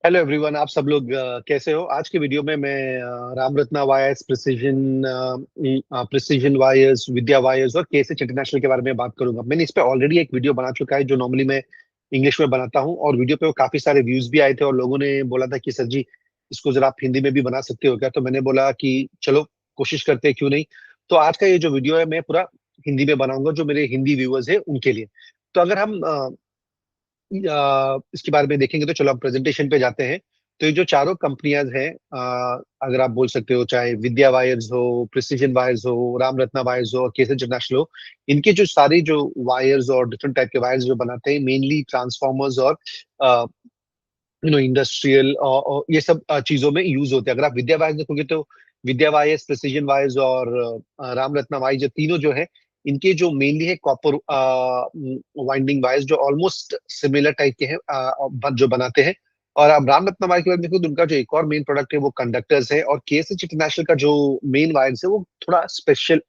Hello everyone, आप सब लोग कैसे हो? आज के वीडियो में मैं रामरत्ना वायर्स, प्रिसीजन वायर्स, विद्या वायर्स और केएसएच इंटरनेशनल के बारे में बात करूंगा। मैंने इस पे ऑलरेडी एक वीडियो बना चुका है जो नॉर्मली मैं इंग्लिश में बनाता हूं, और वीडियो पे वो काफी सारे व्यूज भी आए थे और लोगों ने बोला था कि सर जी, इसको जरा आप हिंदी में भी बना सकते हो क्या? तो मैंने बोला कि चलो कोशिश करते हैं, क्यों नहीं। तो आज का ये जो वीडियो है मैं पूरा हिंदी में बनाऊंगा, जो मेरे हिंदी व्यूअर्स है उनके लिए। तो अगर हम इसके बारे में देखेंगे तो चलो हम प्रेजेंटेशन पे जाते हैं। तो ये जो चारों कंपनियां हैं, अगर आप बोल सकते हो, चाहे विद्या वायर्स हो, प्रिसीजन वायर्स हो, राम रत्ना वायर्स हो और केस इंटरनेशनल हो, इनके जो सारे जो वायर्स और डिफरेंट टाइप के वायर्स जो बनाते हैं, मेनली ट्रांसफार्मर्स और इंडस्ट्रियल और ये सब चीजों में यूज होते हैं। अगर आप विद्या वायर्स देखोगे तो विद्या वायर्स, प्रिसीजन वायर्स और राम रत्ना वायर्स, जो तीनों जो है, इनके जो मेनली है कॉपर वाइंडिंग वायर्स, जो ऑलमोस्ट सिमिलर टाइप के हैं, जो बनाते हैं। और आप राम रत्ना वायर के बारे में देखो तो उनका जो एक और मेन प्रोडक्ट है वो कंडक्टर्स है, और केएसएच इंटरनेशनल का जो मेन वायर्स है वो थोड़ा स्पेशल,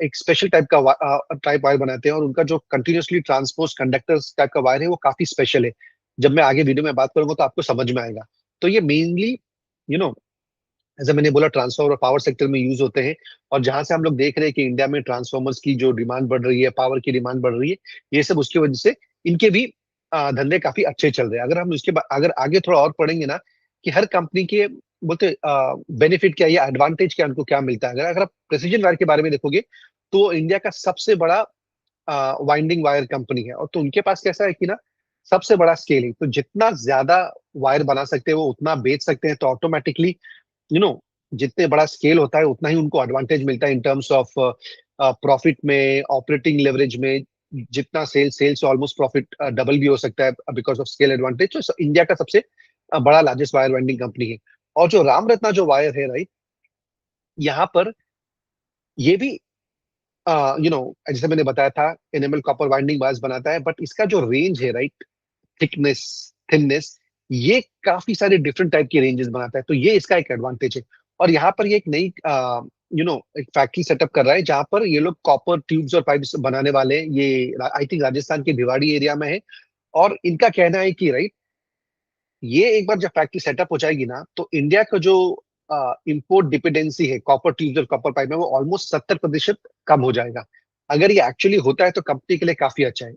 एक स्पेशल टाइप का टाइप वायर बनाते हैं, और उनका जो कंटिन्यूसली ट्रांसपोज कंडक्टर्स टाइप का वायर है वो काफी स्पेशल है। जब मैं आगे वीडियो में बात करूंगा तो आपको समझ में आएगा। तो ये मेनली, यू नो जैसे मैंने बोला, ट्रांसफॉर्मर और पावर सेक्टर में यूज होते हैं। और जहां से हम लोग देख रहे हैं कि इंडिया में ट्रांसफॉर्मर्स की जो डिमांड बढ़ रही है, पावर की डिमांड बढ़ रही है, ये सब उसकी वजह से इनके भी धंधे काफी अच्छे चल रहे हैं। अगर हम अगर आगे थोड़ा और पढ़ेंगे ना, कि हर कंपनी के बोलते बेनिफिट क्या है या एडवांटेज क्या है, उनको क्या मिलता है। अगर अगर आप प्रेसिजन वायर के बारे में देखोगे तो इंडिया का सबसे बड़ा वाइंडिंग वायर कंपनी है, और तो उनके पास कैसा है कि ना, सबसे बड़ा स्केल है। तो जितना ज्यादा वायर बना सकते हैं वो उतना बेच सकते हैं, तो ऑटोमेटिकली, यू नो जितने बड़ा स्केल होता है उतना ही उनको एडवांटेज मिलता है इन टर्म्स ऑफ प्रॉफिट में, ऑपरेटिंग लेवरेज में। जितना सेल्स ऑलमोस्ट प्रॉफिट डबल भी हो सकता है बिकॉज ऑफ स्केल एडवांटेज। तो इंडिया का सबसे बड़ा लार्जेस्ट वायर वेंडिंग कंपनी है। और जो राम रत्ना जो वायर है, राइट, यहाँ पर ये भी, जैसे मैंने बताया था, एनेमल कॉपर वाइंडिंग वायर्स बनाता है, बट इसका जो रेंज है, राइट, थिकनेस, थिननेस, ये काफी सारे डिफरेंट टाइप की रेंजेस बनाता है। तो ये इसका एक एडवांटेज है। और यहाँ पर ये एक नई, एक फैक्ट्री सेटअप कर रहा है जहां पर ये लोग कॉपर ट्यूब्स और पाइप्स बनाने वाले हैं। ये आई थिंक राजस्थान के भिवाड़ी एरिया में है। और इनका कहना है कि, राइट, ये एक बार जब फैक्ट्री सेटअप हो जाएगी ना, तो इंडिया का जो इंपोर्ट डिपेंडेंसी है कॉपर ट्यूब्स और कॉपर पाइप में, वो ऑलमोस्ट 70% कम हो जाएगा। अगर ये एक्चुअली होता है तो कंपनी के लिए काफी अच्छा है।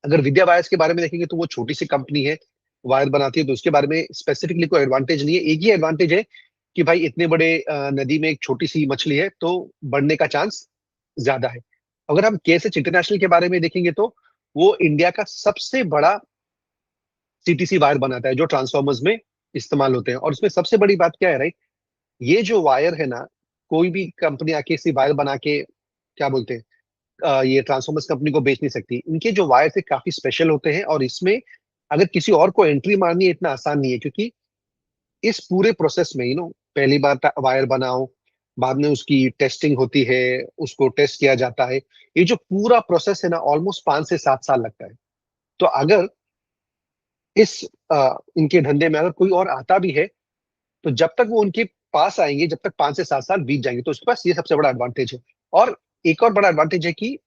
अगर विद्या वायर्स के बारे में देखेंगे तो वो छोटी सी कंपनी है, वायर बनाती है, तो उसके बारे में स्पेसिफिकली कोई एडवांटेज नहीं है। एक ही एडवांटेज है कि भाई इतने बड़े नदी में एक छोटी सी मछली है तो बढ़ने का चांस ज्यादा है। अगर हम केएसएच इंटरनेशनल के बारे में देखेंगे तो वो इंडिया का सबसे बड़ा सीटीसी वायर बनाता है, जो ट्रांसफॉर्मर्स में इस्तेमाल होते हैं। और इसमें सबसे बड़ी बात क्या है, राइट, ये जो वायर है ना, कोई भी कंपनी आके इसी वायर बना के, क्या बोलते हैं, ये ट्रांसफॉर्मर्स कंपनी को बेच नहीं सकती। इनके जो वायर थे काफी स्पेशल होते हैं, और इसमें अगर किसी और को एंट्री मारनी है इतना आसान नहीं है, क्योंकि इस पूरे प्रोसेस में, पहली बार वायर बनाओ, बाद में उसकी टेस्टिंग होती है, उसको टेस्ट किया जाता है। ये जो पूरा प्रोसेस है ना, ऑलमोस्ट 5 से 7 साल लगता है। तो अगर इस इनके धंधे में अगर कोई और आता भी है, तो जब तक वो उनके पास आएंगे, जब तक 5 से 7 साल बीत जाएंगे, तो उसके पास ये सबसे बड़ा एडवांटेज है। और एक और बड़ा एडवांटेज है कि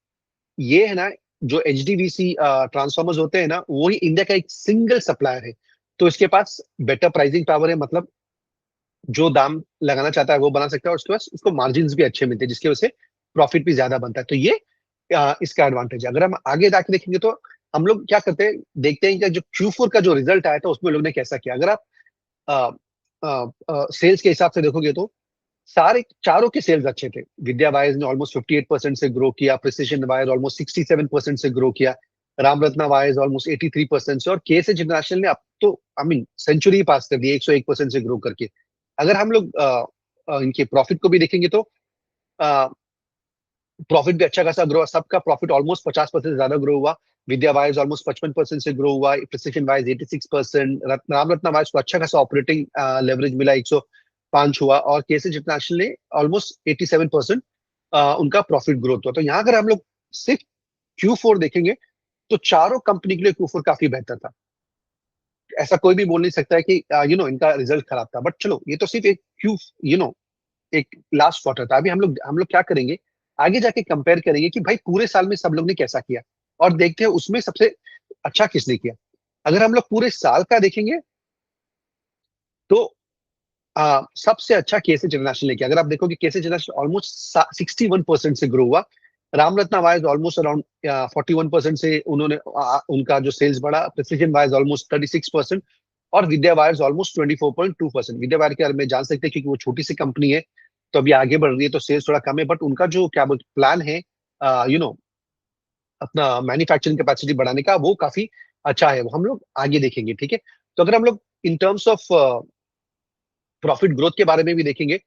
ये है ना, जो एचडीवीसी ट्रांसफॉर्मर्स होते हैं ना, वो ही इंडिया का एक सिंगल सप्लायर है। तो इसके पास बेटर प्राइसिंग पावर है, मतलब जो दाम लगाना चाहता है वो बना सकता है, और उसके पास उसको मार्जिन भी अच्छे मिलते हैं, जिसकी वजह से प्रॉफिट भी ज्यादा बनता है। तो ये इसका एडवांटेज है। अगर हम आगे जाके देखेंगे तो हम लोग क्या करते हैं, देखते हैं कि जो Q4 का जो रिजल्ट आया था उसमें लोग ने कैसा किया। अगर आप सेल्स के हिसाब से देखोगे तो सारे चारों के सेल्स अच्छे थे। विद्या वायर्स ने ऑलमोस्ट 58% से ग्रो किया, प्रिसिजन वायर ऑलमोस्ट 67% से ग्रो किया, रामरत्ना वायर्स ऑलमोस्ट 83% से, और केएसएच इंटरनेशनल ने अब तो, आई मीन, सेंचुरी पास कर दी 101% से ग्रो करके। अगर हम लोग इनके प्रॉफिट को भी देखेंगे तो प्रॉफिट भी अच्छा खासा ग्रो, सबका प्रॉफिट ऑलमोस्ट 50% से ज्यादा ग्रो हुआ। विद्या वायर्स ऑलमोस्ट 55% से ग्रो हुआ, प्रिसिजन वायर्स 86%, रामरत्ना वायर्स को अच्छा खासा ऑपरेटिंग लेवरेज मिला, 105 हुआ, और केएसएच इंटरनेशनल ने ऑलमोस्ट 87% उनका प्रॉफिट ग्रोथ हुआ। तो यहाँ अगर हम लोग सिर्फ Q4 देखेंगे तो चारों कंपनी के लिए Q4 काफी बेहतर था। ऐसा कोई भी बोल नहीं सकता है कि इनका रिजल्ट खराब था। बट चलो, ये तो सिर्फ एक क्यू यू नो एक लास्ट क्वार्टर था। अभी हम लोग क्या करेंगे, आगे जाके कंपेयर करेंगे कि भाई पूरे साल में सब लोग ने कैसा किया, और देखते हैं उसमें सबसे अच्छा किसने किया। अगर हम लोग पूरे साल का देखेंगे तो सबसे अच्छा केएस इंटरनेशनल ने किया। अगर आप देखोगे केएस इंटरनेशनल ऑलमोस्ट 61% से ग्रो हुआ। रामरत्ना वायर्स ऑलमोस्ट अराउंड 41% से उन्होंने उनका जो सेल्स बढ़ा। प्रिसीजन वायर्स ऑलमोस्ट 36% और विद्या वायर्स ऑलमोस्ट 24.2%। विद्या वायर के बारे में जान सकते हैं क्योंकि वो छोटी सी कंपनी है, तो अभी आगे बढ़ रही है, तो सेल्स थोड़ा कम है, बट उनका जो क्या बोलते प्लान है अपना मैन्युफैक्चरिंग कैपेसिटी बढ़ाने का, वो काफी अच्छा है। वो हम लोग आगे देखेंगे, ठीक है। तो अगर हम लोग in terms of profit growth के बारे में भी देखेंगे,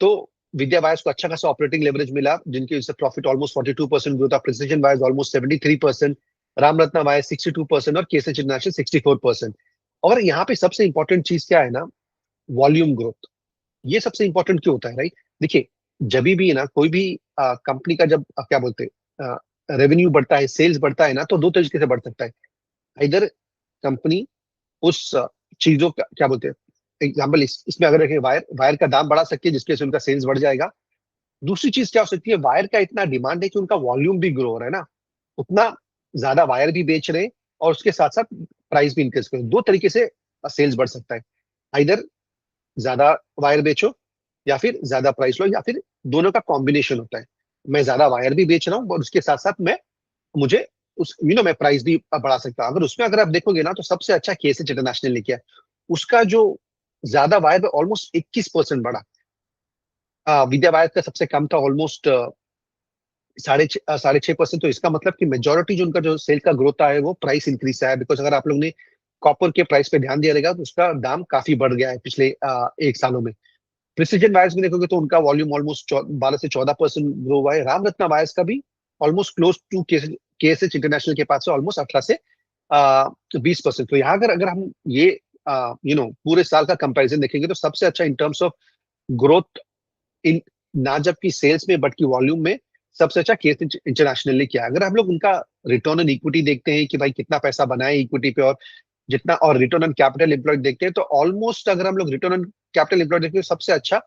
तो विद्या वायर्स को अच्छा खासा ऑपरेटिंग लेवरेज मिला, जिनके वजह से प्रॉफिट ऑलमोस्ट 42% ग्रोथ था। प्रिसीजन वायर्स ऑलमोस्ट 73%, रामरत्ना वायर्स 62% और केएसएच इंटरनेशनल 64%। और यहाँ पे सबसे इंपॉर्टेंट चीज क्या है ना, वॉल्यूम ग्रोथ। ये सबसे इंपॉर्टेंट क्यों होता है, राइट? देखिए, जब भी है ना कोई भी कंपनी का जब क्या बोलते हैं रेवेन्यू बढ़ता है, सेल्स बढ़ता है ना, तो दो तरीके से बढ़ सकता है। इधर कंपनी उस चीजों का क्या बोलते हैं, एग्जाम्पल इसमें अगर देखें, वायर वायर का दाम बढ़ा सकती है जिसके से उनका सेल्स बढ़ जाएगा। दूसरी चीज क्या हो सकती है, वायर का इतना डिमांड है कि उनका वॉल्यूम भी ग्रो हो रहा है ना, उतना ज्यादा वायर भी बेच रहे हैं और उसके साथ साथ प्राइस भी इंक्रीज कर रहे हैं। दो तरीके से सेल्स बढ़ सकता है। इधर ज्यादा वायर बेचो या फिर ज्यादा प्राइस लो, या फिर दोनों का कॉम्बिनेशन होता है। मैं ज्यादा वायर भी बेच रहा हूँ और उसके साथ साथ मुझे उस मैं प्राइस भी बढ़ा सकता हूँ। अगर उसमें अगर आप देखोगे ना, तो सबसे अच्छा केएसएच इंटरनेशनल ने किया। उसका जो ज्यादा वायर ऑलमोस्ट 21% बढ़ा। विद्या वायर का सबसे कम था, ऑलमोस्ट 6.5%। तो इसका मतलब कि मेजोरिटी जो उनका जो सेल का ग्रोथ है वो प्राइस इंक्रीज से आया। बिकॉज अगर आप लोग ने कॉपर के प्राइस पे ध्यान दिया रहेगा, तो उसका दाम काफी बढ़ गया है पिछले 1 सालों में। प्रिसीजन वायर्स में देखोगे तो उनका वॉल्यूम ऑलमोस्ट 12 से 14% ग्रो हुआ है। रामरत्ना वायर्स का भी ऑलमोस्ट क्लोज टू केएसएच इंटरनेशनल के पास से ऑलमोस्ट 18 से 20%। तो यहाँ अगर अगर हम ये पूरे साल का कंपैरिजन देखेंगे, तो सबसे अच्छा in terms of growth in ना जबकि सेल्स में बट की वॉल्यूम में सबसे अच्छा केस इंटरनेशनल ने किया। अगर हम लोग उनका रिटर्न ऑन इक्विटी देखते हैं कि भाई कितना पैसा बनाए इक्विटी पे, और जितना और रिटर्न ऑन कैपिटल एम्प्लॉयड देखते हैं, तो ऑलमोस्ट अगर हम लोग रिटर्न ऑन कैपिटल एम्प्लॉयड देखते हैं, सबसे अच्छा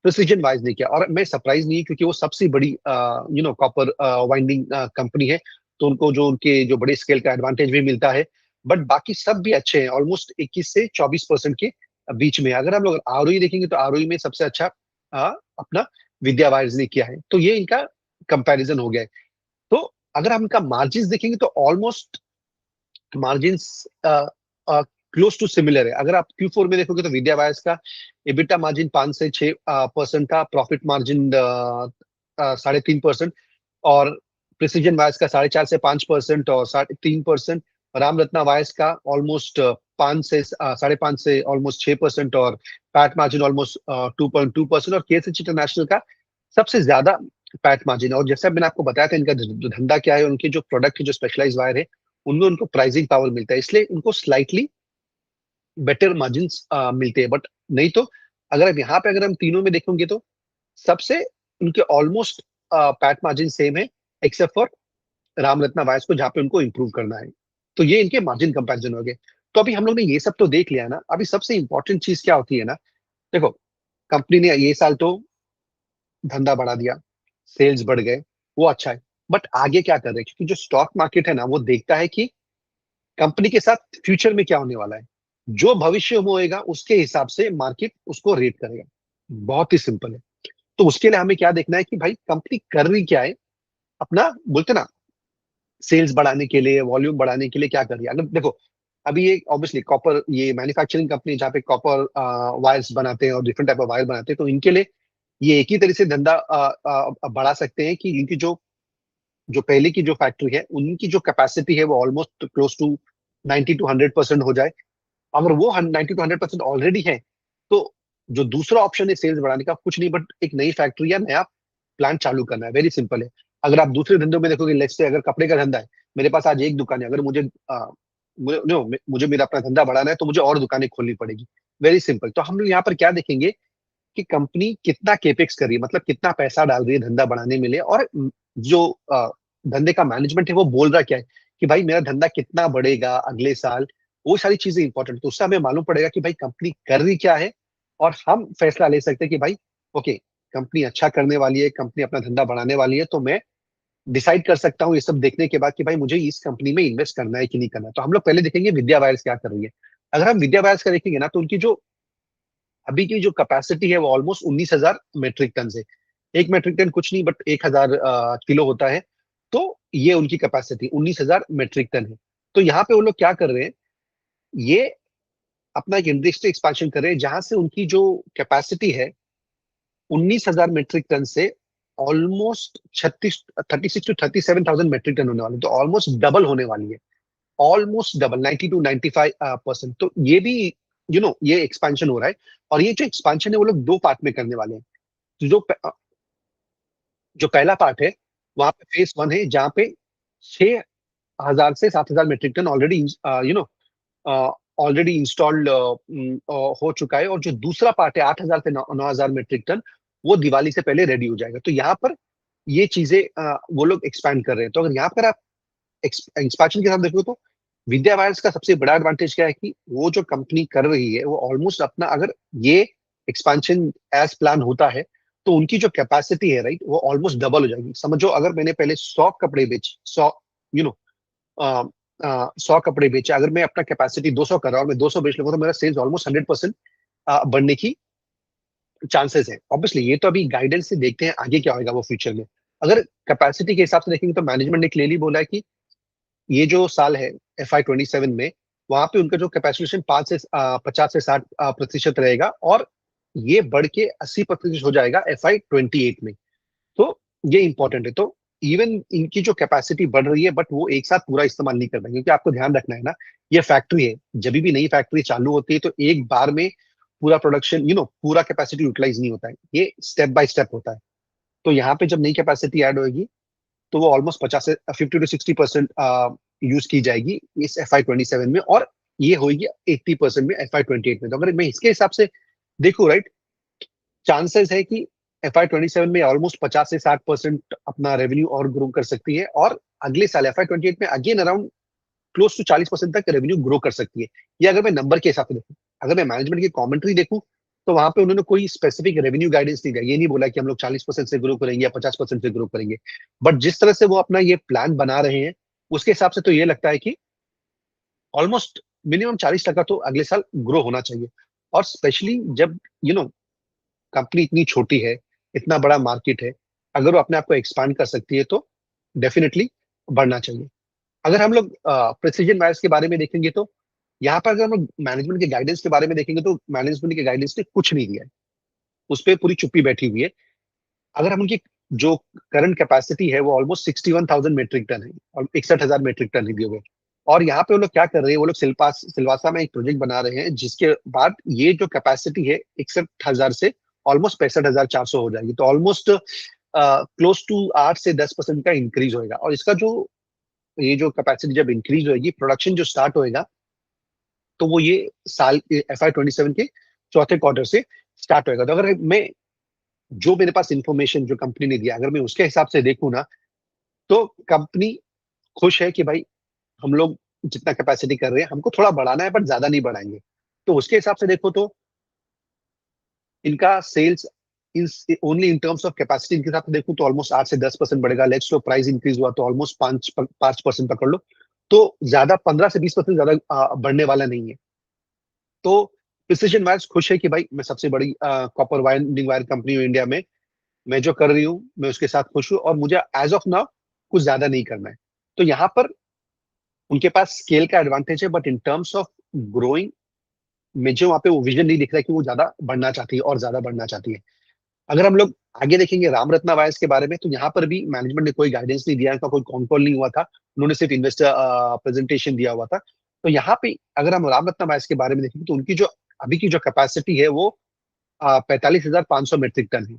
प्रिसीजन वाइज ने किया। और मैं सरप्राइज नहीं, क्योंकि वो सबसे बड़ी कॉपर वाइंडिंग कंपनी है, तो उनको जो उनके जो बड़े स्केल का एडवांटेज भी मिलता है। बट बाकी सब भी अच्छे हैं, ऑलमोस्ट 21 से 24% के बीच में। अगर हम लोग आरओई देखेंगे, तो आरओई में सबसे अच्छा अपना विद्या वायर्स ने किया है। तो ये इनका कंपैरिजन हो गया है। तो अगर हम इनका मार्जिन देखेंगे, तो almost margin close to similar है। अगर आप Q4 में देखोगे, तो विद्या वायर्स का एबिटा मार्जिन 5 से 6% था, प्रॉफिट मार्जिन 3.5%, और प्रिसीजन वायर्स का 4.5 से 5% और 3.5%। रामरत्ना वायर्स का ऑलमोस्ट 5 से 5.5 से ऑलमोस्ट 6% और पैट मार्जिन ऑलमोस्ट 2.2%। और केएसएच इंटरनेशनल का सबसे ज्यादा पैट मार्जिन। और जैसा मैंने आपको बताया था, इनका जो धंधा क्या है, उनके जो प्रोडक्ट है, जो स्पेशलाइज वायर है, उनमें उनको प्राइसिंग पावर मिलता है, इसलिए उनको स्लाइटली बेटर मार्जिन मिलते हैं। बट नहीं तो अगर हम यहाँ पे अगर हम तीनों में देखेंगे, तो सबसे उनके ऑलमोस्ट पैट मार्जिन सेम है, एक्सेप्ट फॉर रामरत्ना वायर्स को, जहाँ पे उनको इंप्रूव करना है। तो ये इनके मार्जिन कंपैरिजन हो गए। तो अभी हम लोग ने ये सब तो देख लिया ना, अभी सबसे इंपॉर्टेंट चीज क्या होती है ना, देखो, कंपनी ने ये साल तो धंधा बढ़ा दिया, सेल्स बढ़ गए, वो अच्छा है। बट आगे क्या कर रहे हैं, क्योंकि जो स्टॉक मार्केट है ना, वो देखता है कि कंपनी के साथ फ्यूचर में क्या होने वाला है। जो भविष्य में होएगा, उसके हिसाब से मार्केट उसको रेट करेगा। बहुत ही सिंपल है। तो उसके लिए हमें क्या देखना है कि भाई कंपनी कर रही क्या है, अपना बोलते ना सेल्स बढ़ाने के लिए, वॉल्यूम बढ़ाने के लिए क्या कर रही है। अगर देखो, अभी ये ऑब्वियसली कॉपर, ये मैन्युफैक्चरिंग कंपनी जहाँ पे कॉपर वायर्स बनाते हैं और डिफरेंट टाइप ऑफ वायर बनाते हैं, तो इनके लिए ये एक ही तरह से धंधा बढ़ा सकते हैं कि इनकी जो जो पहले की जो फैक्ट्री है, उनकी जो कैपेसिटी है, वो ऑलमोस्ट क्लोज टू 90 to 100% हो जाए। अगर वो 90 to 100% ऑलरेडी है, तो जो दूसरा ऑप्शन है सेल्स बढ़ाने का, कुछ नहीं बट एक नई फैक्ट्री या नया प्लांट चालू करना है। वेरी सिंपल है। अगर आप दूसरे धंधों में देखोगे, लेट्स से अगर कपड़े का धंधा है, मेरे पास आज एक दुकान है, अगर मुझे मेरा अपना धंधा बढ़ाना है, तो मुझे और दुकानें खोलनी पड़ेगी। Very simple. तो हम लोग यहाँ पर क्या देखेंगे कि कंपनी कितना केपेक्स कर रही है, मतलब कितना पैसा डाल रही है धंधा बढ़ाने में लिए, और जो धंधे का मैनेजमेंट है, वो बोल रहा क्या है कि भाई मेरा धंधा कितना बढ़ेगा अगले साल। वो सारी चीजें इंपॉर्टेंट, तो उससे हमें मालूम पड़ेगा कि भाई कंपनी कर रही क्या है, और हम फैसला ले सकते हैं कि भाई ओके, कंपनी अच्छा करने वाली है, कंपनी अपना धंधा बढ़ाने वाली है, तो मैं डिसाइड कर सकता हूँ ये सब देखने के बाद कि भाई मुझे इस कंपनी में इन्वेस्ट करना है कि नहीं करना है। तो हम लोग पहले देखेंगे विद्या वायर्स क्या कर रही है। अगर हम विद्या वायर्स का देखेंगे ना, तो उनकी जो अभी की जो कैपेसिटी है वो ऑलमोस्ट 19,000 मेट्रिक टन है। 1 मेट्रिक टन कुछ नहीं, बट 1,000 किलो होता है। तो ये उनकी कैपेसिटी 19,000 मेट्रिक टन है। तो यहाँ पे वो लोग क्या कर रहे हैं, ये अपना एक इंडस्ट्री एक्सपांशन कर रहे हैं, जहां से उनकी जो कैपेसिटी है 19,000 मेट्रिक टन से ऑलमोस्ट 36 to 37,000 मेट्रिक टन होने वाली है। तो ऑलमोस्ट डबल होने वाली है, ऑलमोस्ट डबल, 90 to 95%। तो ये भी ये एक्सपांशन हो रहा है। और ये जो एक्सपांशन है वो लोग दो पार्ट में करने वाले हैं। तो जो पहला पार्ट है, वहां पे फेज 1 है, जहां पे 6,000 से 7,000 metric ton already you know already installed हो चुका है। और जो दूसरा पार्ट है 8,000 से 9,000 मेट्रिक टन, वो दिवाली से पहले रेडी हो जाएगा। तो यहाँ पर ये चीजें वो लोग एक्सपैंड कर रहे हैं। तो अगर यहाँ पर आप एक्सपांशन के साथ देखो, तो विद्या वायर्स का सबसे बड़ा एडवांटेज क्या है कि वो जो कंपनी कर रही है वो ऑलमोस्ट अपना, अगर ये एक्सपांशन एज प्लान होता है, तो उनकी जो कैपेसिटी है, राइट, वो ऑलमोस्ट डबल हो जाएगी। समझो अगर मैंने पहले 100 कपड़े बेच 100 यू नो 100 कपड़े बेचे, अगर मैं अपना कैपेसिटी 200 कर रहा हूँ और मैं 200 बेच लूंगा, तो मेरा सेल्स ऑलमोस्ट 100% बढ़ने की चांसेस है। ऑब्वियसली ये तो अभी गाइडेंस से देखते हैं आगे क्या होगा वो फ्यूचर में। अगर कैपेसिटी के हिसाब से देखेंगे तो मैनेजमेंट ने क्लियरली बोला है कि ये जो साल है FY 27 में, वहां पे उनका जो कैपेसिटेशन 50 से 60% रहेगा, और ये बढ़ के 80% हो जाएगा FY 28 में। तो ये इंपॉर्टेंट है। तो इवन इनकी जो कैपेसिटी बढ़ रही है, बट वो एक साथ पूरा इस्तेमाल नहीं कर पाएंगे, क्योंकि आपको ध्यान रखना है ना, ये फैक्ट्री है। जब भी नई फैक्ट्री चालू होती है तो एक बार में पूरा प्रोडक्शन, पूरा कैपेसिटी यूटिलाइज नहीं होता है, ये स्टेप बाय स्टेप होता है। तो यहाँ पे जब नई कैपेसिटी ऐड होगी, तो वो ऑलमोस्ट 50 से 50 to 60% यूज की जाएगी इस FY 27 में, और ये होगी 80% में FY 28 में। तो अगर मैं इसके हिसाब से देखूँ, राइट, चांसेस है कि FY 27 में ऑलमोस्ट 50 से 60% अपना रेवेन्यू और ग्रो कर सकती है, और अगले साल FY 28 में अगेन अराउंड क्लोज टू 40% तक रेवेन्यू ग्रो कर सकती है। ये अगर मैं नंबर के हिसाब से देखूं। अगर मैं मैनेजमेंट की कमेंट्री देखूं, तो वहां पे उन्होंने कोई स्पेसिफिक रेवेन्यू गाइडेंस नहीं दिया। ये नहीं बोला कि हम लोग 40% से ग्रो करेंगे या 50% से ग्रो करेंगे। बट जिस तरह से वो अपना ये प्लान बना रहे हैं, उसके हिसाब से तो ये लगता है कि ऑलमोस्ट मिनिमम 40% तो अगले साल ग्रो होना चाहिए। और स्पेशली जब कंपनी इतनी छोटी है, इतना बड़ा मार्केट है, अगर वो अपने आप को एक्सपांड कर सकती है, तो डेफिनेटली बढ़ना चाहिए। अगर हम लोग प्रिसीजन वायर्स के बारे में देखेंगे, तो यहाँ पर अगर हम लोग मैनेजमेंट के गाइडेंस के बारे में देखेंगे, तो मैनेजमेंट के गाइडेंस ने कुछ नहीं दिया है, उस पर पूरी चुप्पी बैठी हुई है। अगर हम उनकी जो करंट कैपेसिटी है वो ऑलमोस्ट 61,000 मेट्रिक टन है, और 61,000 मेट्रिक टन ही दिए हुए। और यहाँ पे वो लोग क्या कर रहे हैं, वो लोग सिलवासा में एक प्रोजेक्ट बना रहे हैं, जिसके बाद ये जो कैपेसिटी है 61,000 से ऑलमोस्ट 65,400 हो जाएगी। तो ऑलमोस्ट क्लोज टू 8 से 10% का इंक्रीज होगा। और इसका जो ये जो कैपेसिटी जब इंक्रीज होगी, प्रोडक्शन जो स्टार्ट होएगा, तो वो ये साल FY 27 के चौथे क्वार्टर से स्टार्ट होएगा। तो अगर मैं, जो मेरे पास इंफॉर्मेशन जो कंपनी ने दिया, अगर मैं उसके हिसाब से देखूँ ना, तो कंपनी खुश है कि भाई हम लोग जितना कैपेसिटी कर रहे हैं, हमको थोड़ा बढ़ाना है, बट ज्यादा नहीं बढ़ाएंगे। तो उसके हिसाब से देखो, तो इनका sales only in terms of capacity, इनके साथ देखूं तो ऑलमोस्ट 8 से 10% बढ़ेगा। लेट्स लो प्राइस इंक्रीज हुआ तो ऑलमोस्ट 5% पकड़ लो। तो ज्यादा 15 से 20% ज्यादा बढ़ने वाला नहीं है। तो प्रिसिजन वायर्स खुश है कि भाई मैं सबसे बड़ी कॉपर वायरिंग वायर कंपनी हूँ इंडिया में, मैं जो कर रही हूँ मैं उसके साथ खुश हूँ, और मुझे एज ऑफ नाउ कुछ ज्यादा नहीं करना है। तो यहाँ पर उनके पास स्केल का एडवांटेज है, but in terms of growing, मुझे वहां पे वो विजन नहीं दिख रहा है कि वो ज्यादा बढ़ना चाहती है और ज्यादा बढ़ना चाहती है। अगर हम लोग आगे देखेंगे रामरत्ना वायर्स के बारे में, तो यहाँ पर भी मैनेजमेंट ने कोई गाइडेंस नहीं दिया, इनका कोई कॉन कॉल नहीं हुआ था। उन्होंने सिर्फ इन्वेस्टर प्रेजेंटेशन दिया हुआ था। तो यहाँ पे अगर हम रामरत्ना वायर्स के बारे में देखेंगे, तो उनकी जो अभी की जो कैपेसिटी है वो 45,500 मेट्रिक टन है।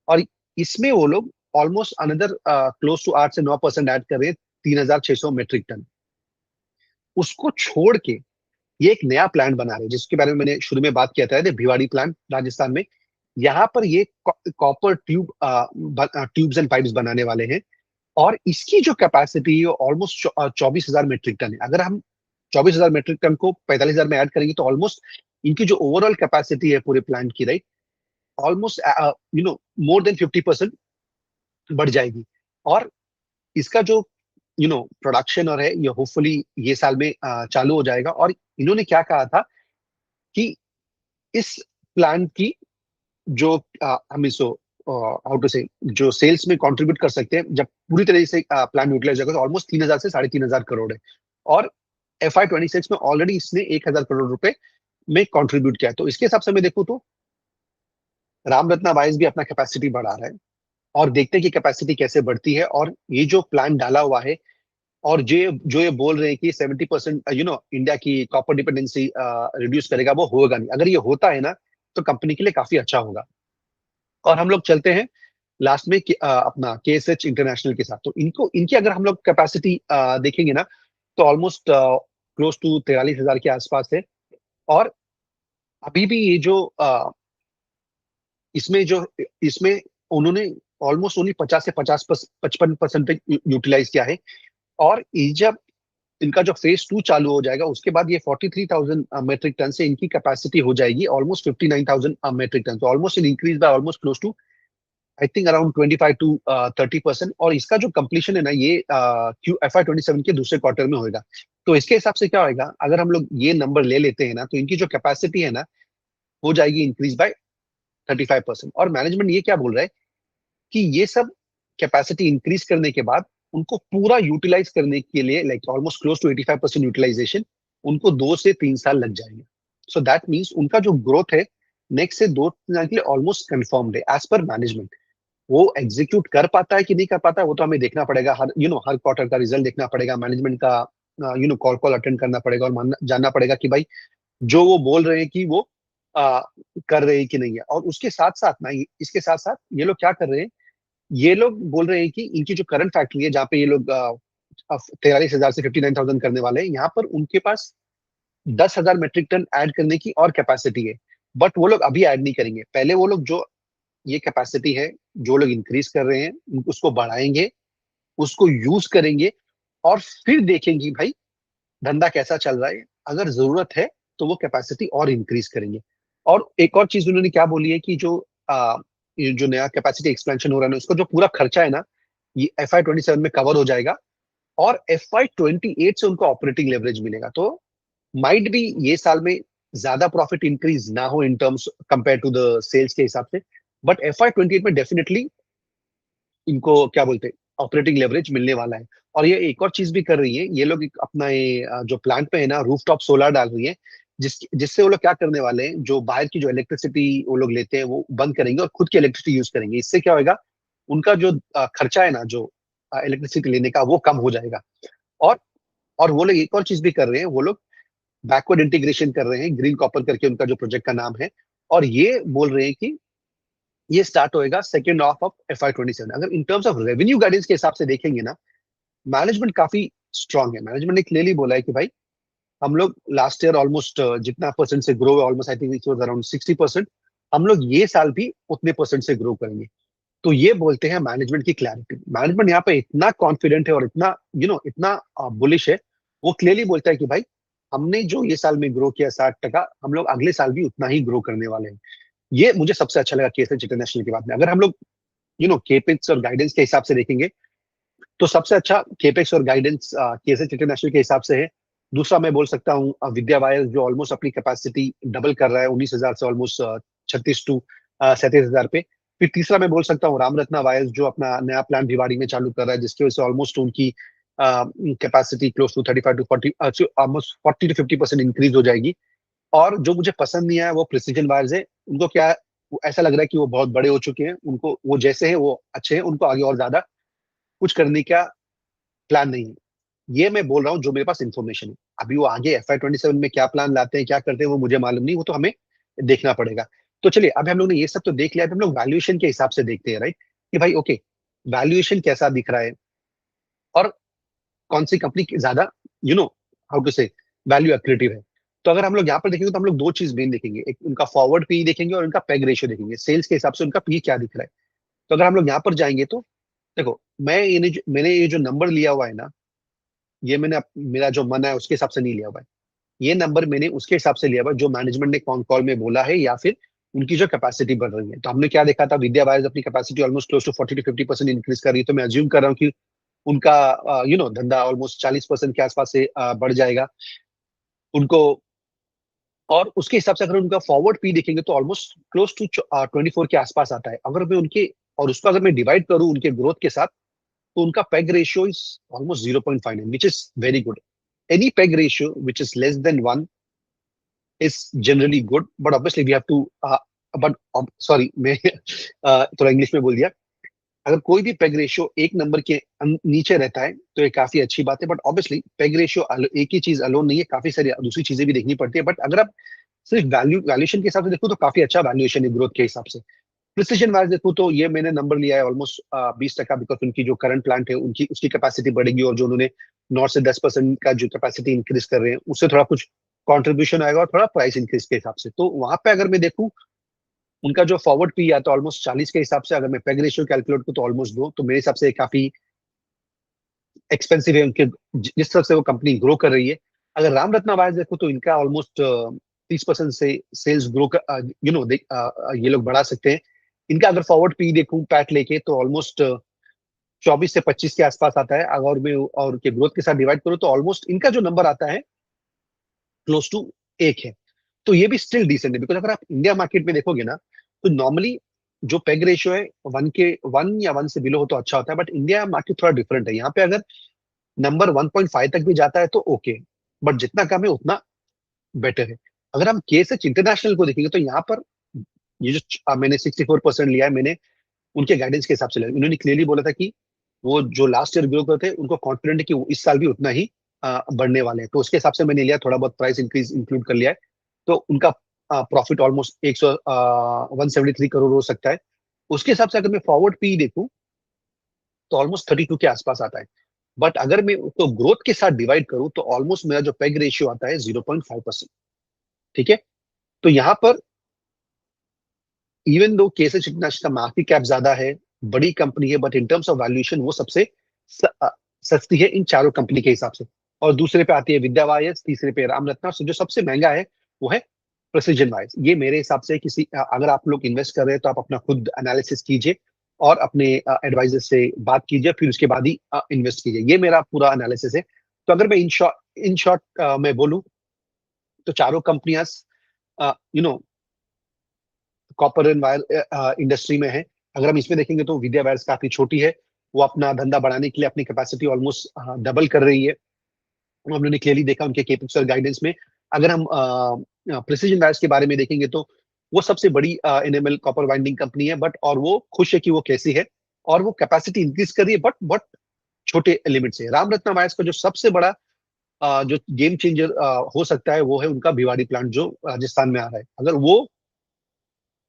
और इसमें वो लोग ऑलमोस्ट अनदर क्लोज टू 8 से 9% ऐड कर रहे हैं, 3,600 मेट्रिक टन। उसको छोड़ के ये एक नया प्लांट बना रहे हैं, जिसके बारे में मैंने शुरू में बात किया था, भिवाड़ी प्लांट राजस्थान में। यहाँ पर ये कॉपर ट्यूब्स एंड पाइप्स बनाने वाले हैं। और इसकी जो कैपेसिटी है ऑलमोस्ट 24,000 मेट्रिक टन है। अगर हम 24,000 मेट्रिक टन को 45,000 में ऐड करेंगे, तो ऑलमोस्ट इनकी जो ओवरऑल कैपेसिटी है पूरे प्लांट की, राइट, ऑलमोस्ट मोर देन 50% बढ़ जाएगी। और इसका जो प्रोडक्शन और है, ये होपफुली ये साल में चालू हो जाएगा। और इन्होंने क्या कहा था कि इस प्लान की जो हम इसको हाउ टू से जो सेल्स में कंट्रीब्यूट कर सकते हैं, जब पूरी तरह से प्लान यूटिलाइज होगा, तो ऑलमोस्ट 3,000 से 3,500 करोड़ है। और FY26 में ऑलरेडी इसने 1,000 करोड़ रुपए में कंट्रीब्यूट किया है। तो इसके हिसाब से मैं देखूं तो रामरत्ना वाइज भी अपना कैपेसिटी बढ़ा रहा है, और देखते हैं कि कैपेसिटी कैसे बढ़ती है। और ये जो प्लान डाला हुआ है, और जो ये बोल रहे हैं कि 70% इंडिया की कॉपर डिपेंडेंसी रिड्यूस करेगा, वो होगा नहीं। अगर ये होता है ना, तो कंपनी के लिए काफी अच्छा होगा। और हम लोग चलते हैं लास्ट में अपना KSH इंटरनेशनल के साथ। तो इनको इनकी अगर हम लोग कैपेसिटी देखेंगे ना, तो ऑलमोस्ट क्लोज टू 43,000 के आसपास है। और अभी भी ये जो इसमें उन्होंने ऑलमोस्ट ओनली 50 से 55% तक यूटिलाइज किया है। और ये जब इनका जो फेज 2 चालू हो जाएगा, उसके बाद ये 43,000 मेट्रिक टन से इनकी कैपेसिटी हो जाएगी ऑलमोस्ट 59,000 मेट्रिक टन। तो almost an increase by almost close to I think around 25 to 30%। और इसका जो कंप्लीशन है ना, ये FY27 के दूसरे क्वार्टर में होगा। तो इसके हिसाब से क्या होगा, अगर हम लोग ये नंबर ले लेते हैं ना, तो इनकी जो कैपेसिटी है ना, हो जाएगी इंक्रीज बाय 35%। और मैनेजमेंट ये क्या बोल रहा है कि ये सब कैपेसिटी इंक्रीज करने के बाद उनको पूरा यूटिलाइज करने के लिए like almost close to 85% utilisation, उनको 2 से 3 साल लग जाएंगे। सो दैट मीन्स उनका जो ग्रोथ है नेक्स्ट से 2 साल के लिए ऑलमोस्ट कंफर्म्ड है एज पर मैनेजमेंट। वो एग्जीक्यूट कर पाता है कि नहीं कर पाता है, वो तो हमें देखना पड़ेगा। हर क्वार्टर का रिजल्ट देखना पड़ेगा, मैनेजमेंट का कॉल कॉल अटेंड करना पड़ेगा, और जानना पड़ेगा कि भाई जो वो बोल रहे हैं कि वो आ, कर रहे हैं कि नहीं है। और उसके साथ साथ ना, इसके साथ साथ ये लोग क्या कर रहे हैं, ये लोग बोल रहे हैं कि इनकी जो करंट फैक्ट्री है, जहाँ पे ये लोग 43,000 से 59,000 करने वाले हैं, यहाँ पर उनके पास 10,000 मेट्रिक टन ऐड करने की और कैपेसिटी है। बट वो लोग अभी ऐड नहीं करेंगे, पहले वो लोग जो ये कैपेसिटी है जो लोग इंक्रीज कर रहे हैं उसको बढ़ाएंगे, उसको यूज करेंगे, और फिर देखेंगे भाई धंधा कैसा चल रहा है। अगर जरूरत है तो वो कैपेसिटी और इंक्रीज करेंगे। और एक और चीज उन्होंने क्या बोली है कि ये जो नया कैपेसिटी एक्सपेंशन हो रहा है ना, उसका जो पूरा खर्चा है ना, ये FY27 में कवर हो जाएगा। और FY28 से उनको ऑपरेटिंग लेवरेज मिलेगा। तो माइट भी ये साल में ज्यादा प्रॉफिट इंक्रीज ना हो in terms compare to the sales के हिसाब से, बट FY28 में डेफिनेटली इनको क्या बोलते हैं, ऑपरेटिंग लेवरेज मिलने वाला है। और ये एक और चीज भी कर रही है, ये लोग अपना ये जो प्लांट पे है ना, रूफटॉप सोलर डाल रही है, जिससे वो लोग क्या करने वाले हैं, जो बाहर की जो इलेक्ट्रिसिटी वो लोग लेते हैं वो बंद करेंगे और खुद की इलेक्ट्रिसिटी यूज करेंगे। इससे क्या होगा, उनका जो खर्चा है ना, जो इलेक्ट्रिसिटी लेने का, वो कम हो जाएगा। और और वो लोग एक और चीज भी कर रहे हैं, वो लोग बैकवर्ड इंटीग्रेशन कर रहे हैं, ग्रीन कॉपर करके उनका जो प्रोजेक्ट का नाम है। और ये बोल रहे हैं कि ये स्टार्ट होएगा सेकेंड हाफ ऑफ FY27। अगर in terms of revenue guidance के हिसाब से देखेंगे ना, मैनेजमेंट काफी स्ट्रांग है। मैनेजमेंट ने क्लियरली बोला है कि भाई हम लोग लास्ट ईयर ऑलमोस्ट जितना परसेंट से grow, almost I think it was around 60%, हम लोग ये साल भी उतने परसेंट से ग्रो करेंगे। तो ये बोलते हैं मैनेजमेंट की क्लैरिटी। मैनेजमेंट यहाँ पे इतना कॉन्फिडेंट है और इतना इतना बुलिश है। वो क्लियरली बोलता है कि भाई हमने जो ये साल में ग्रो किया 60%, हम लोग अगले साल भी उतना ही ग्रो करने वाले हैं। ये मुझे सबसे अच्छा लगा KSH इंटरनेशनल के बाद में। अगर हम लोग केपेक्स और गाइडेंस के हिसाब से देखेंगे, तो सबसे अच्छा केपेक्स और गाइडेंस KSH इंटरनेशनल के हिसाब से है। दूसरा मैं बोल सकता हूँ विद्या वायर, जो ऑलमोस्ट अपनी कैपेसिटी डबल कर रहा है 19,000 से ऑलमोस्ट 36 टू 37,000 पे। फिर तीसरा मैं बोल सकता हूँ रामरत्ना वायर्स, जो अपना नया प्लांट भिवाड़ी में चालू कर रहा है, जिसकी वजह से ऑलमोस्ट उनकी capacity close to 35 to 40 almost 40 to 50% increase हो जाएगी। और जो मुझे पसंद नहीं आया वो प्रिसीजन वायर्स है। उनको क्या है, ऐसा लग रहा है कि वो बहुत बड़े हो चुके हैं, उनको वो जैसे हैं वो अच्छे हैं, उनको आगे और ज्यादा कुछ करने का प्लान नहीं है। ये मैं बोल रहा हूँ जो मेरे पास इन्फॉर्मेशन है। अभी वो आगे FY27 में क्या प्लान लाते हैं, क्या करते हैं, वो मुझे मालूम नहीं, वो तो हमें देखना पड़ेगा। तो चलिए, अब हम लोग ने ये सब तो देख लिया, अब हम लोग वैल्यूएशन के हिसाब से देखते हैं, राइट, कि भाई ओके, वैल्यूएशन कैसा दिख रहा है, और कौन सी कंपनी ज्यादा यू नो हाउ टू से वैल्यू एक्रेटिव है। तो अगर हम लोग यहाँ पर देखेंगे, तो हम लोग दो चीज मेन देखेंगे, एक उनका फॉरवर्ड पी देखेंगे और उनका पेग रेशियो देखेंगे, सेल्स के हिसाब से उनका पी क्या दिख रहा है। तो अगर हम लोग यहाँ पर जाएंगे, तो देखो, मैंने ये जो नंबर लिया हुआ है ना, ये मैंने मेरा जो मन है उसके हिसाब से नहीं लिया हुआ है। ये नंबर मैंने उसके हिसाब से लिया हुआ है जो मैनेजमेंट ने कॉन कॉल में बोला है, या फिर उनकी जो कैपेसिटी बढ़ रही है। तो हमने क्या देखा था, विद्या वायर्स अपनी capacity almost close to 40 to 50% increase कर रही है। तो मैं अज्यूम कर रहा हूँ कि उनका धंधा ऑलमोस्ट 40% के आसपास से बढ़ जाएगा। उनको और उसके हिसाब से अगर उनका फॉरवर्ड पी देखेंगे तो ऑलमोस्ट क्लोज टू 24 के आसपास आता है। अगर मैं उनके और उसको अगर मैं डिवाइड करूं उनके ग्रोथ के साथ, तो उनका peg ratio is almost 0.59, which is very good. Any peg ratio which is less than 1 is generally good, but obviously we have to but sorry मैं थोड़ा इंग्लिश में बोल दिया। अगर कोई भी पेग रेशियो एक नंबर के नीचे रहता है तो ये काफी अच्छी बात है, बट ऑब्वियसली पेग रेशियो एक ही चीज अलोन नहीं है, काफी सारी दूसरी चीजें भी देखनी पड़ती है। बट अगर आप सिर्फ वैल्यूएशन के हिसाब से देखो तो काफी अच्छा वैल्यूएशन है ग्रोथ के हिसाब से। प्रिसिजन वाइज देखो तो ये मैंने नंबर लिया है ऑलमोस्ट 20%, बिकॉज उनकी जो करंट प्लांट है उनकी उसकी कैपेसिटी बढ़ेगी, और जो उन्होंने 9 से 10% का जो कैपेसिटी इंक्रीज कर रहे हैं उससे थोड़ा कुछ कंट्रीब्यूशन आएगा, और थोड़ा प्राइस इंक्रीज के हिसाब से। तो वहां पे अगर मैं देखूं उनका जो फॉरवर्ड पी आता है ऑलमोस्ट 40 के हिसाब से, अगर मैं पेग रेशियो कैलकुलेट करूँ तो ऑलमोस्ट 2, तो मेरे हिसाब से काफी एक्सपेंसिव है उनके जिस तरह से वो कंपनी ग्रो कर रही है। अगर राम रत्ना वायर्स देखो तो इनका ऑलमोस्ट 30% से सेल्स ग्रो ये लोग बढ़ा सकते हैं। इनका अगर फॉरवर्ड पी देखूं पैट लेके तो ऑलमोस्ट 24 से 25 के आसपास आता है। अगर मैं और के ग्रोथ के साथ डिवाइड करूं तो ऑलमोस्ट इनका जो नंबर आता है क्लोज टू 1 है। तो ये भी स्टिल डिसेंट है, बिकॉज अगर आप इंडिया मार्केट में देखोगे ना तो नॉर्मली जो पेग रेशियो है 1 से बिलो हो तो अच्छा होता है, बट इंडिया मार्केट थोड़ा डिफरेंट है। यहाँ पे अगर नंबर 1.5 तक भी जाता है तो ओके, बट जितना कम है उतना बेटर है। अगर हम केएसएच इंटरनेशनल को देखेंगे तो यहाँ पर ये जो मैंने 64% लिया है, मैंने उनके गाइडेंस के हिसाब से लिया। उन्होंने क्लियरली बोला था कि वो जो लास्ट ईयर ग्रो करते हैं उनको कॉन्फिडेंट है कि वो इस साल भी उतना ही बढ़ने वाले हैं, तो उसके हिसाब से मैंने लिया, थोड़ा बहुत प्राइस इंक्रीज इंक्लूड कर लिया है। तो उनका प्रॉफिट ऑलमोस्ट 173 करोड़ हो सकता है। उसके हिसाब से अगर मैं फॉरवर्ड पी देखूं तो ऑलमोस्ट 32 के आसपास आता है। बट अगर मैं उसको ग्रोथ के साथ डिवाइड करूं तो ऑलमोस्ट मेरा जो पेग रेशियो आता है 0.5%। ठीक है, तो यहाँ पर इवन दो केएसएच इंटरनेशनल का मार्केट कैप ज्यादा है, बड़ी कंपनी है, but in terms of valuation वो सबसे सस्ती है इन चारों कंपनी के हिसाब से। और दूसरे पे आती है विद्या वायर्स, तीसरे पे राम रत्ना, और जो सबसे महंगा है वो है प्रिसिजन वायर्स। ये मेरे हिसाब से किसी अगर आप लोग इन्वेस्ट कर रहे हैं तो आप अपना खुद एनालिसिस कीजिए और अपने एडवाइजर से बात कीजिए, फिर उसके बाद ही इन्वेस्ट कीजिए। ये मेरा पूरा एनालिसिस है। तो अगर मैं इन शॉर्ट मैं बोलूं तो चारों कंपनियां you know copper and wire industry में है। अगर हम इसमें देखेंगे तो विद्या वायर्स काफी छोटी है, वो अपना धंधा बढ़ाने के लिए अपनी कैपेसिटी ऑलमोस्ट डबल कर रही है। हमने क्लियरली देखा उनके केपेक्स और गाइडेंस में। अगर हम प्रिसीजन वायर्स के बारे में देखेंगे तो वो सबसे बड़ी एनएमएल कॉपर वाइंडिंग कंपनी है, बट और वो खुश है कि वो कैसी है, और वो कैपेसिटी इंक्रीज कर रही है, बट छोटे लिमिट से। राम रत्ना वायर्स का जो सबसे बड़ा जो गेम चेंजर हो सकता है वो है उनका भिवाड़ी प्लांट जो राजस्थान में आ रहा है। अगर वो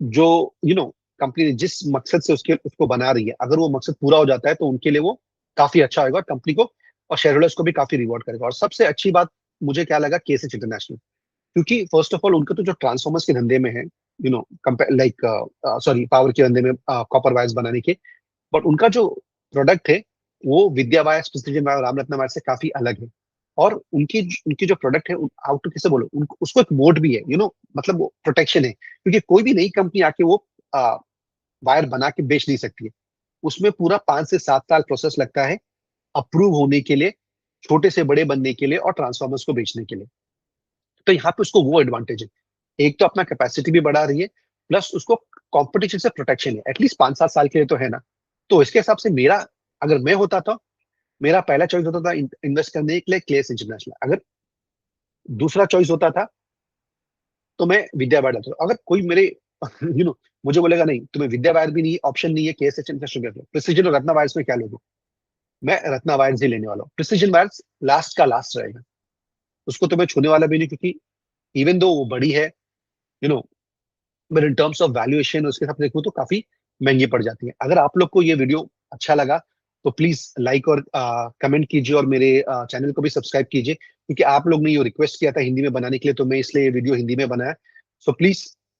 जो कंपनी ने जिस मकसद से उसको बना रही है, अगर वो मकसद पूरा हो जाता है तो उनके लिए वो काफी अच्छा होगा, कंपनी को और शेयर होल्डर्स को भी काफी रिवॉर्ड करेगा। और सबसे अच्छी बात मुझे क्या लगा केएसएच इंटरनेशनल, क्योंकि फर्स्ट ऑफ ऑल उनका तो जो ट्रांसफॉर्मर्स के धंधे में है, लाइक सॉरी पावर के धंधे में कॉपर वायर्स बनाने के, बट उनका जो प्रोडक्ट है वो विद्या वायर्स, प्रिसिजन वायर, रामरत्ना वायर से काफी अलग है। और उनकी जो प्रोडक्ट है आउट टू कैसे बोलो, उसको एक मोड भी है, मतलब वो प्रोटेक्शन है, क्योंकि कोई भी नई कंपनी आके वो वायर बना के बेच नहीं सकती है। उसमें पूरा 5 से 7 साल प्रोसेस लगता है अप्रूव होने के लिए, छोटे से बड़े बनने के लिए और ट्रांसफॉर्मर्स को बेचने के लिए। तो यहाँ पे उसको वो एडवांटेज है, एक तो अपना कैपेसिटी भी बढ़ा रही है, प्लस उसको कंपटीशन से प्रोटेक्शन है, एटलीस्ट 5-7 साल के लिए तो है ना। तो इसके हिसाब से मेरा, अगर मैं होता तो मेरा पहला चॉइस होता था इन्वेस्ट करने के लिए केएस इंटरनेशनल। अगर दूसरा चॉइस होता था तो मैं विद्या वायर डालता था। अगर कोई मेरे मुझे बोलेगा नहीं तुम्हें विद्या वायर भी नहीं ऑप्शन नहीं है, केएस इंटरनेशनल प्रिसीजन और रत्ना वायर्स में क्या लोगे, मैं रत्ना वायर्स ही लेने वाला हूँ। प्रिसीजन वायर्स लास्ट का लास्ट रहेगा, उसको तो मैं छूने वाला भी नहीं, क्योंकि इवन दो वो बड़ी है, you know but in terms of valuation उसके साथ देखूँ तो काफी महंगी पड़ जाती है। अगर आप लोग को ये वीडियो अच्छा लगा तो प्लीज लाइक और कमेंट कीजिए, और मेरे चैनल को भी सब्सक्राइब कीजिए, क्योंकि आप लोग ने ये रिक्वेस्ट किया था हिंदी में बनाने के लिए, तो मैं इसलिए ये वीडियो हिंदी में बनाया। So please